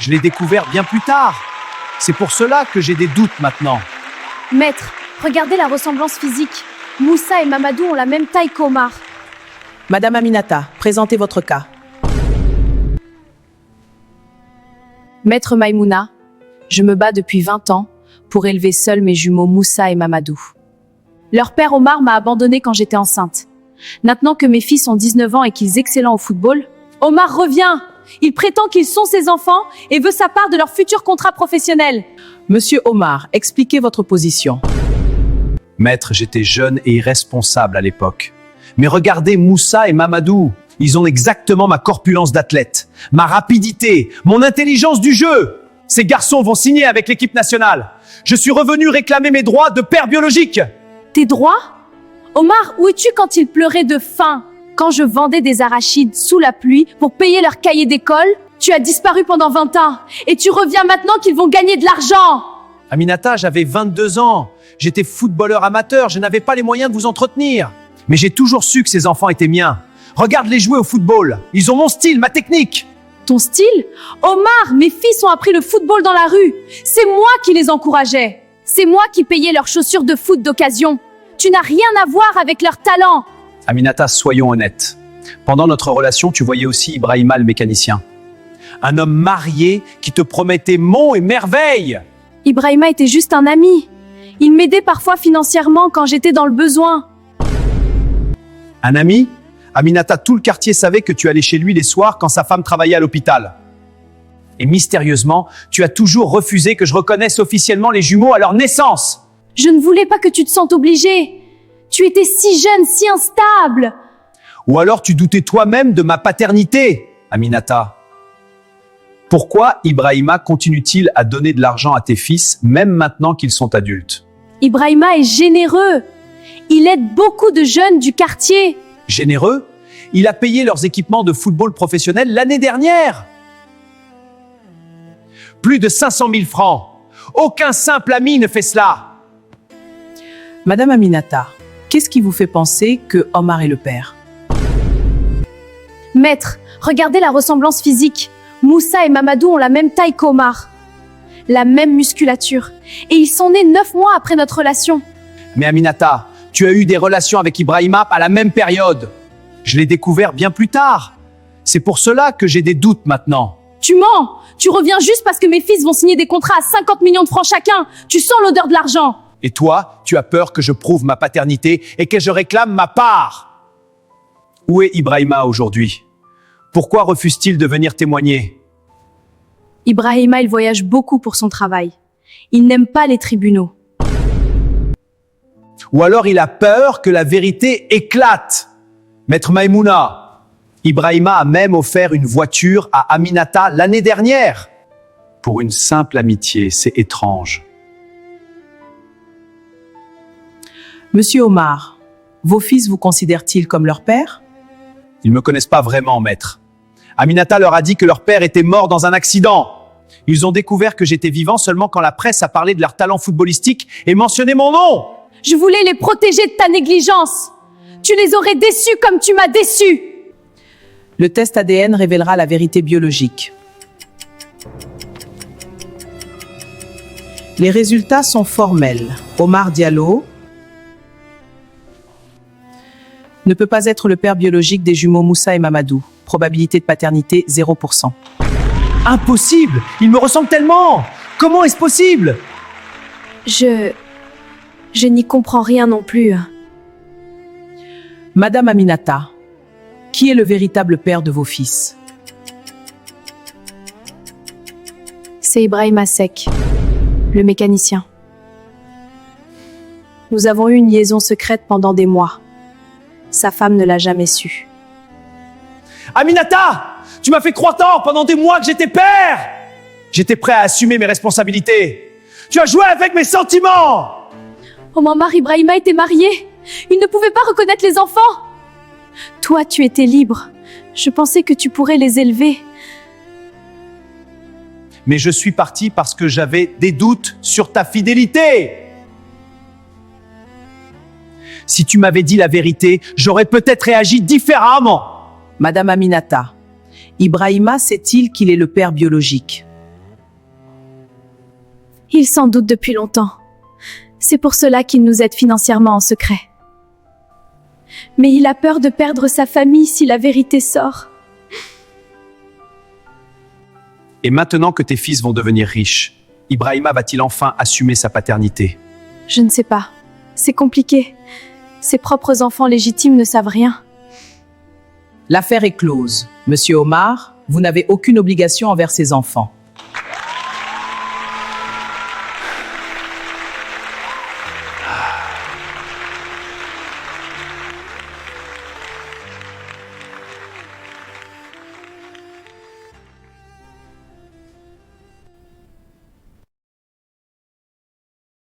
Je l'ai découvert bien plus tard. C'est pour cela que j'ai des doutes maintenant. Maître, regardez la ressemblance physique. Moussa et Mamadou ont la même taille qu'Omar. Madame Aminata, présentez votre cas. Maître Maïmouna, je me bats depuis 20 ans pour élever seuls mes jumeaux Moussa et Mamadou. Leur père Omar m'a abandonnée quand j'étais enceinte. Maintenant que mes fils ont 19 ans et qu'ils sont excellents au football, Omar revient. Il prétend qu'ils sont ses enfants et veut sa part de leur futur contrat professionnel. Monsieur Omar, expliquez votre position. Maître, j'étais jeune et irresponsable à l'époque. Mais regardez Moussa et Mamadou. Ils ont exactement ma corpulence d'athlète, ma rapidité, mon intelligence du jeu. Ces garçons vont signer avec l'équipe nationale. Je suis revenu réclamer mes droits de père biologique. Tes droits? Omar, où es-tu quand ils pleuraient de faim? Quand je vendais des arachides sous la pluie pour payer leur cahier d'école? Tu as disparu pendant 20 ans et tu reviens maintenant qu'ils vont gagner de l'argent. Aminata, j'avais 22 ans. J'étais footballeur amateur, je n'avais pas les moyens de vous entretenir. Mais j'ai toujours su que ces enfants étaient miens. Regarde-les jouer au football. Ils ont mon style, ma technique. Ton style? Omar, mes fils ont appris le football dans la rue. C'est moi qui les encourageais. C'est moi qui payais leurs chaussures de foot d'occasion. Tu n'as rien à voir avec leur talent. Aminata, soyons honnêtes. Pendant notre relation, tu voyais aussi Ibrahima le mécanicien. Un homme marié qui te promettait monts et merveilles. Ibrahima était juste un ami. Il m'aidait parfois financièrement quand j'étais dans le besoin. Un ami? Aminata, tout le quartier savait que tu allais chez lui les soirs quand sa femme travaillait à l'hôpital. Et mystérieusement, tu as toujours refusé que je reconnaisse officiellement les jumeaux à leur naissance. Je ne voulais pas que tu te sentes obligé. Tu étais si jeune, si instable. Ou alors tu doutais toi-même de ma paternité, Aminata. Pourquoi Ibrahima continue-t-il à donner de l'argent à tes fils, même maintenant qu'ils sont adultes? Ibrahima est généreux. Il aide beaucoup de jeunes du quartier. Généreux? Il a payé leurs équipements de football professionnel l'année dernière. Plus de 500 000 francs. Aucun simple ami ne fait cela. Madame Aminata, qu'est-ce qui vous fait penser que Omar est le père? Maître, regardez la ressemblance physique. Moussa et Mamadou ont la même taille qu'Omar. La même musculature. Et ils sont nés 9 mois après notre relation. Mais Aminata, tu as eu des relations avec Ibrahima à la même période. Je l'ai découvert bien plus tard. C'est pour cela que j'ai des doutes maintenant. Tu mens. Tu reviens juste parce que mes fils vont signer des contrats à 50 millions de francs chacun. Tu sens l'odeur de l'argent. Et toi, tu as peur que je prouve ma paternité et que je réclame ma part. Où est Ibrahima aujourd'hui? Pourquoi refuse-t-il de venir témoigner? Ibrahima, il voyage beaucoup pour son travail. Il n'aime pas les tribunaux. Ou alors il a peur que la vérité éclate. Maître Maïmouna, Ibrahima a même offert une voiture à Aminata l'année dernière. Pour une simple amitié, c'est étrange. Monsieur Omar, vos fils vous considèrent-ils comme leur père? Ils ne me connaissent pas vraiment, maître. Aminata leur a dit que leur père était mort dans un accident. Ils ont découvert que j'étais vivant seulement quand la presse a parlé de leur talent footballistique et mentionné mon nom. Je voulais les protéger de ta négligence. Tu les aurais déçus comme tu m'as déçu. Le test ADN révélera la vérité biologique. Les résultats sont formels. Omar Diallo ne peut pas être le père biologique des jumeaux Moussa et Mamadou. Probabilité de paternité 0%. Impossible! Il me ressemble tellement! Comment est-ce possible? Je n'y comprends rien non plus. Madame Aminata, qui est le véritable père de vos fils? C'est Ibrahima Seck, le mécanicien. Nous avons eu une liaison secrète pendant des mois. Sa femme ne l'a jamais su. Aminata! Tu m'as fait croire tort pendant des mois que j'étais père! J'étais prêt à assumer mes responsabilités. Tu as joué avec mes sentiments! Omar Ibrahima était marié. Il ne pouvait pas reconnaître les enfants. Toi, tu étais libre. Je pensais que tu pourrais les élever. Mais je suis parti parce que j'avais des doutes sur ta fidélité. Si tu m'avais dit la vérité, j'aurais peut-être réagi différemment. Madame Aminata, Ibrahima sait-il qu'il est le père biologique? Il s'en doute depuis longtemps. C'est pour cela qu'il nous aide financièrement en secret. Mais il a peur de perdre sa famille si la vérité sort. Et maintenant que tes fils vont devenir riches, Ibrahima va-t-il enfin assumer sa paternité? Je ne sais pas. C'est compliqué. Ses propres enfants légitimes ne savent rien. L'affaire est close. Monsieur Omar, vous n'avez aucune obligation envers ses enfants.